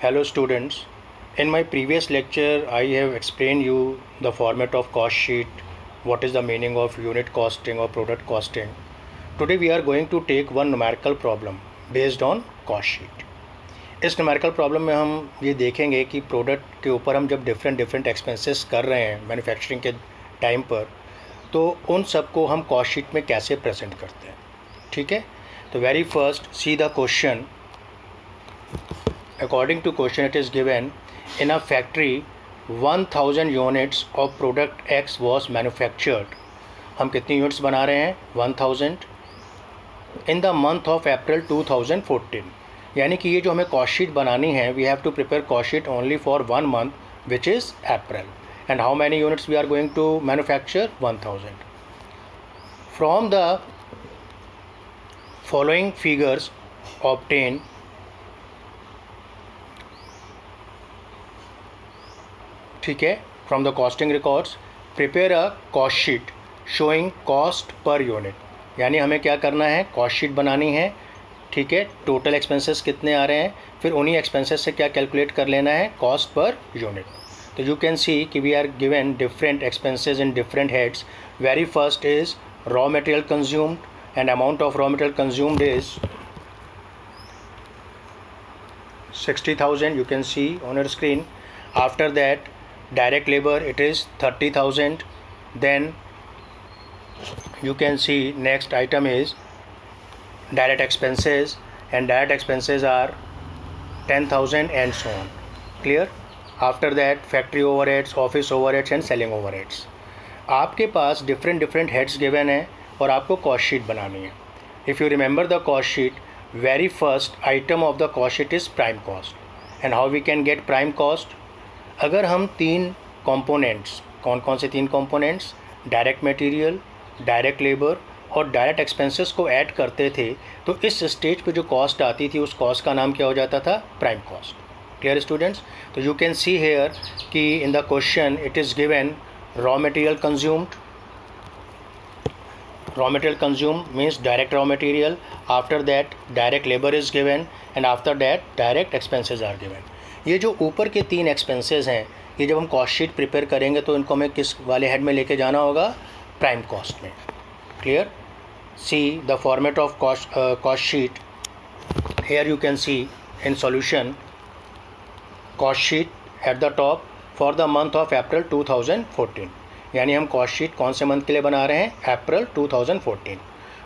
Hello students, in my previous lecture I have explained you the format of cost sheet, what is the meaning of unit costing or product costing. Today we are going to take one numerical problem based on cost sheet. इस numerical problem में हम ये देखेंगे कि product के ऊपर हम जब different expenses कर रहे हैं manufacturing के time पर, तो उन सबको हम cost sheet में कैसे present करते हैं. ठीक है, तो very first see the question. According to question, it is given in a factory 1000 units of product X was manufactured. हम कितनी यूनिट्स बना रहे हैं 1000 in the month of April 2014. यानी कि ये जो हमें कॉस्ट शीट बनानी है, we have to prepare cost sheet only for 1 month which is April. And how many units we are going to manufacture? 1000. From the following figures obtained, ठीक है, from the costing records prepare a cost sheet showing cost per unit. यानी हमें क्या करना है, cost sheet बनानी है. ठीक है, टोटल एक्सपेंसेस कितने आ रहे हैं, फिर उन्हीं एक्सपेंसेस से क्या कैलकुलेट कर लेना है, कॉस्ट पर यूनिट. तो यू कैन सी कि we are given different expenses in different heads. Very first is raw material consumed and amount of raw material consumed is 60,000. you can see on your screen. After that, direct labor, it is 30,000. Then you can see next item is direct expenses, and direct expenses are 10,000 and so on. Clear? After that, factory overheads, office overheads and selling overheads. आपके पास different heads given है और आपको cost sheet बनानी है. If you remember the cost sheet, very first item of the cost sheet is prime cost. And how we can get prime cost? अगर हम 3 components, कौन कौन से 3 components, direct material, direct labour और direct expenses को add करते थे, तो इस स्टेज पे जो कॉस्ट आती थी उस कॉस्ट का नाम क्या हो जाता था, प्राइम कॉस्ट. Clear students? तो यू कैन सी हेयर कि in the question it is given raw material consumed. Raw material consumed means direct raw material. After that direct labour is given and after that direct expenses are given. ये जो ऊपर के 3 expenses हैं, ये जब हम cost sheet prepare करेंगे तो इनको हमें किस वाले हेड में लेके जाना होगा, प्राइम कॉस्ट में. Clear? See the format of cost sheet. Here you can see in solution cost sheet at the top for the month of April 2014. यानी हम कॉस्ट शीट कौन से मंथ के लिए बना रहे हैं, अप्रैल 2014.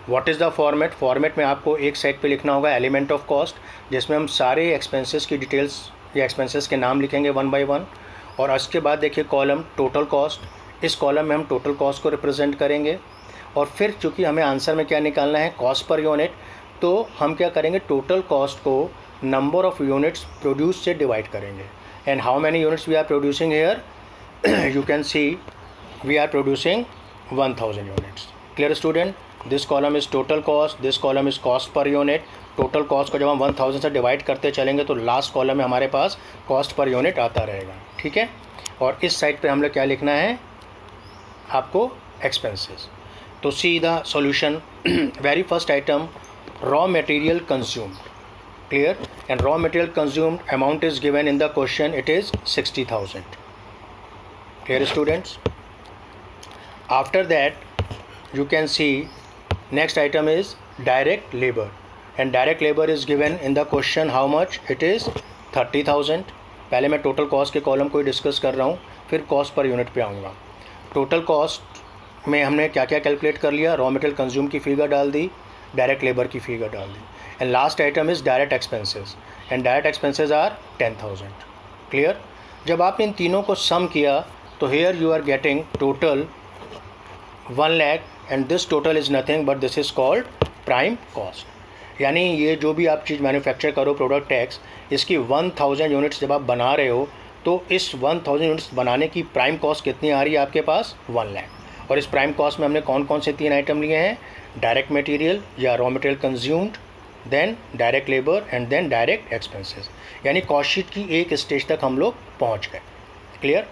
What is the format? Format में आपको एक साइड पे लिखना होगा एलिमेंट ऑफ कॉस्ट, जिसमें हम सारे एक्सपेंसेस की डिटेल्स या एक्सपेंसेस के नाम लिखेंगे 1 by 1. और उसके बाद देखिए कॉलम टोटल कॉस्ट. इस कॉलम में हम टोटल कॉस्ट को रिप्रेजेंट करेंगे. और फिर चूँकि हमें आंसर में क्या निकालना है, कॉस्ट पर यूनिट, तो हम क्या करेंगे, टोटल कॉस्ट को नंबर ऑफ़ यूनिट्स प्रोड्यूस से डिवाइड करेंगे. And how many units we are producing here, you can see we are producing 1000 units. Clear student? This column is total cost, this column is cost per unit. Total cost को जब हम 1000 से divide करते चलेंगे तो last column में हमारे पास cost per unit आता रहेगा. ठीक है, और इस साइड पे हम लोग क्या लिखना है, आपको एक्सपेंसेस. तो see the solution. Very first item raw material consumed. Clear? And raw material consumed amount is given in the question, it is 60,000. Clear students? After that you can C next item is direct labour. And direct labour is given in the question, how much, it is 30,000. पहले मैं total cost के column को ही discuss कर रहा हूँ, फिर cost per unit पे आऊँगा. टोटल कॉस्ट में हमने क्या क्या कैलकुलेट कर लिया, रॉ मटेरियल कंज्यूम की फिगर डाल दी, डायरेक्ट लेबर की फिगर डाल दी. And last item is direct expenses, and direct expenses are 10,000. Clear? जब आपने इन तीनों को सम किया तो here you are getting total 1 lakh, and this total is nothing but this is called prime cost. यानी ये जो भी आप चीज़ मैन्युफैक्चर करो, प्रोडक्ट टैक्स, इसकी 1000 यूनिट्स जब आप बना रहे हो तो इस 1000 यूनिट्स बनाने की प्राइम कॉस्ट कितनी आ रही है आपके पास, 1 लाख. और इस प्राइम कॉस्ट में हमने कौन कौन से 3 आइटम लिए हैं, डायरेक्ट मटेरियल या raw material consumed, then direct labour and then direct expenses. यानी कॉस्ट शीट की एक स्टेज तक हम लोग पहुँच गए. क्लियर?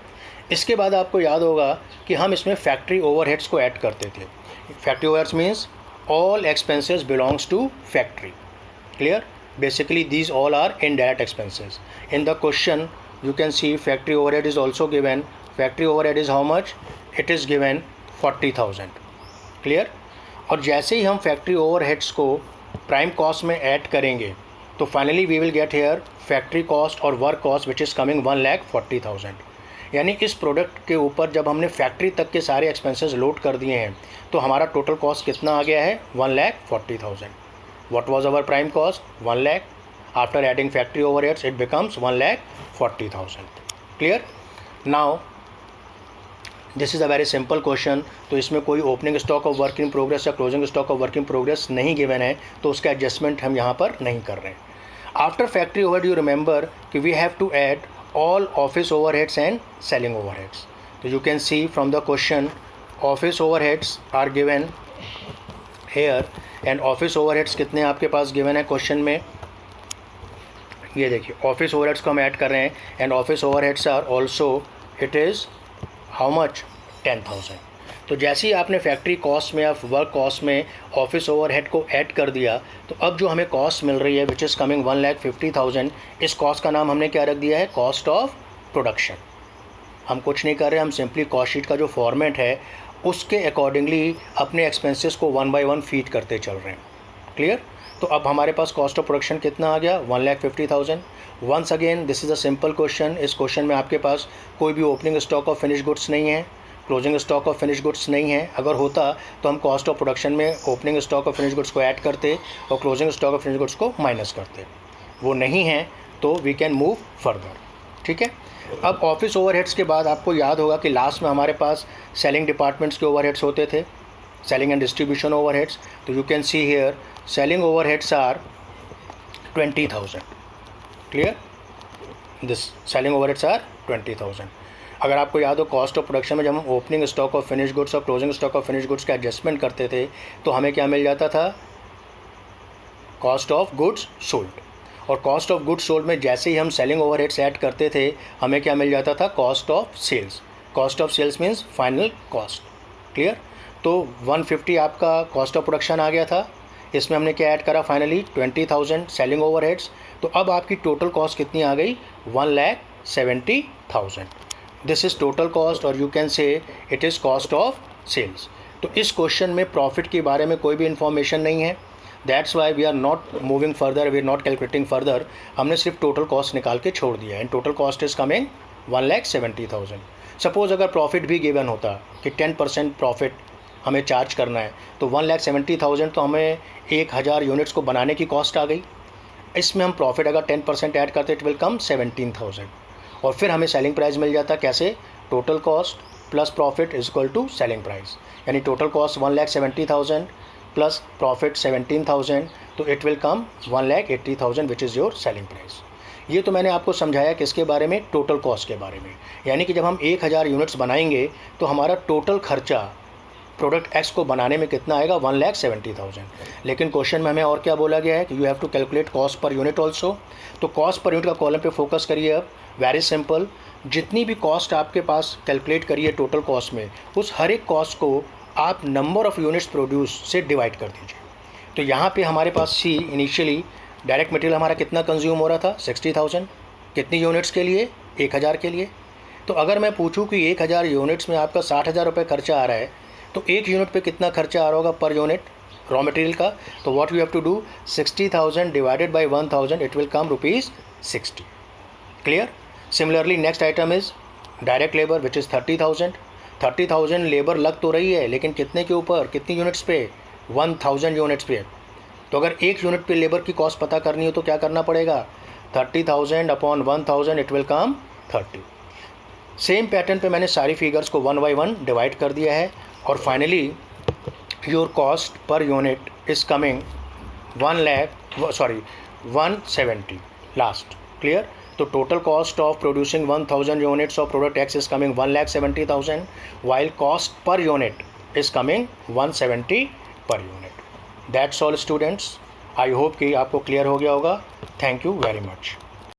इसके बाद आपको याद होगा कि हम इसमें फैक्ट्री ओवरहेड्स को ऐड करते थे. Factory overheads means all expenses belongs to factory. Clear? Basically these all are indirect expenses. In the question you can see factory overhead is also given. Factory overhead is how much? It is given 40,000. Clear? और जैसे ही हम factory overheads को prime cost में add करेंगे तो finally we will get here factory cost और work cost which is coming 1,40,000. यानी इस प्रोडक्ट के ऊपर जब हमने फैक्ट्री तक के सारे एक्सपेंसेस लोड कर दिए हैं तो हमारा टोटल कॉस्ट कितना आ गया है? 1,40,000. What was our prime cost? 1 lakh. After adding factory overheads it becomes 1,40,000. Clear? Now this is a very simple question. तो इसमें कोई opening stock of work in progress या closing stock of work in progress नहीं given है, तो उसका adjustment हम यहाँ पर नहीं कर रहे हैं. After factory overhead you remember कि we have to add all office overheads and selling overheads. So you can see from the question office overheads are given here and office overheads कितने आपके पास given है question में? ये देखिए office overheads को हम add कर रहे हैं and office overheads are also it is how much? 10,000. तो जैसे ही आपने फैक्ट्री कॉस्ट में या वर्क कॉस्ट में ऑफिस ओवरहेड को ऐड कर दिया तो अब जो हमें कॉस्ट मिल रही है विच इज़ कमिंग 1,50,000, इस कॉस्ट का नाम हमने क्या रख दिया है? Cost of production. हम कुछ नहीं कर रहे, हम सिंपली कॉस्ट शीट का जो फॉर्मेट है उसके अकॉर्डिंगली अपने एक्सपेंसेस को 1 बाय 1 फीड करते चल रहे हैं. क्लियर? तो अब हमारे पास कॉस्ट ऑफ प्रोडक्शन कितना आ गया? 1,50,000. Once again this is a simple question. इस क्वेश्चन में आपके पास कोई भी opening stock of finish goods नहीं है, closing stock of finish goods नहीं है. अगर होता तो हम कॉस्ट ऑफ प्रोडक्शन में opening stock of finish goods को ऐड करते और closing stock of finish goods को माइनस करते. वो नहीं है तो वी कैन मूव फर्दर. ठीक है? अब ऑफिस ओवरहेड्स के बाद आपको याद होगा कि लास्ट में हमारे पास सेलिंग डिपार्टमेंट्स के ओवरहेड्स होते थे, सेलिंग एंड डिस्ट्रीब्यूशन ओवरहेड्स. तो you can see here selling overheads are 20,000. Clear? This selling overheads are 20,000. अगर आपको याद हो कॉस्ट ऑफ प्रोडक्शन में जब हम opening stock of finish goods और closing stock of finish goods का एडजस्टमेंट करते थे तो हमें क्या मिल जाता था? Cost of goods sold. और कॉस्ट ऑफ गुड्स सोल्ड में जैसे ही हम सेलिंग ओवरहेड्स ऐड करते थे हमें क्या मिल जाता था? Cost of sales. Cost of sales means final cost. Clear? तो 150 आपका कॉस्ट ऑफ प्रोडक्शन आ गया था, इसमें हमने क्या ऐड करा? Finally 20,000 selling overheads. तो अब आपकी टोटल कॉस्ट कितनी आ गई? 1,70,000. दिस इज़ टोटल कॉस्ट और you can say it is cost of sales. तो इस क्वेश्चन में प्रॉफिट के बारे में कोई भी इन्फॉर्मेशन नहीं है. That's why we are not moving further, we are not calculating further. हमने सिर्फ टोटल कॉस्ट निकाल के छोड़ दिया and total cost is coming 1,70,000. Suppose अगर प्रॉफिट भी गिवन होता कि 10% प्रॉफिट हमें चार्ज करना है तो 1,70,000 तो हमें 1,000 यूनिट्स को बनाने की कॉस्ट आ गई. इसमें हम प्रॉफिट अगर 10% ऐड करते इट विल कम 17,000 और फिर हमें सेलिंग प्राइस मिल जाता. कैसे? Total cost plus profit is equal to selling price. यानी टोटल कॉस्ट 1,70,000 प्लस प्रॉफिट 17,000 तो it will come 1,80,000 which is your selling price. ये तो मैंने आपको समझाया किसके बारे में? टोटल कॉस्ट के बारे में. यानी कि जब हम 1,000 यूनिट्स बनाएंगे तो हमारा टोटल खर्चा प्रोडक्ट एक्स को बनाने में कितना आएगा? 1,70,000. लेकिन क्वेश्चन में हमें और क्या बोला गया है कि you have to calculate cost per unit also. तो कॉस्ट पर यूनिट का कॉलम पे फोकस करिए. अब वेरी सिंपल, जितनी भी कॉस्ट आपके पास कैलकुलेट करिए टोटल कॉस्ट में, उस हर एक कॉस्ट को आप नंबर ऑफ़ यूनिट्स प्रोड्यूस से डिवाइड कर दीजिए. तो यहाँ पे हमारे पास सी इनिशियली डायरेक्ट मटेरियल हमारा कितना कंज्यूम हो रहा था? 60,000. कितनी यूनिट्स के लिए? 1,000 के लिए. तो अगर मैं पूछूँ कि 1,000 यूनिट्स में आपका 60,000 रुपये खर्चा आ रहा है तो एक यूनिट पे कितना खर्चा आ रहा होगा पर यूनिट रॉ मटेरियल का? तो what we have to do? 60,000 divided by 1,000 it will come ₹60. Clear? Similarly next item is direct labour which is 30,000. 30,000 labour लग तो रही है लेकिन कितने के ऊपर? कितनी यूनिट्स पे? 1,000 यूनिट्स पे. तो अगर एक यूनिट पे लेबर की कॉस्ट पता करनी हो तो क्या करना पड़ेगा? 30,000 upon 1,000 it will come 30. Same pattern पे मैंने सारी फिगर्स को 1 बाई 1 डिवाइड कर दिया है और finally your cost per unit is coming 170 last. Clear? तो total cost of producing 1,000 units of product X is coming 1,70,000 while cost per unit is coming 170 per unit. That's all students. I hope कि आपको clear हो गया होगा. Thank you very much.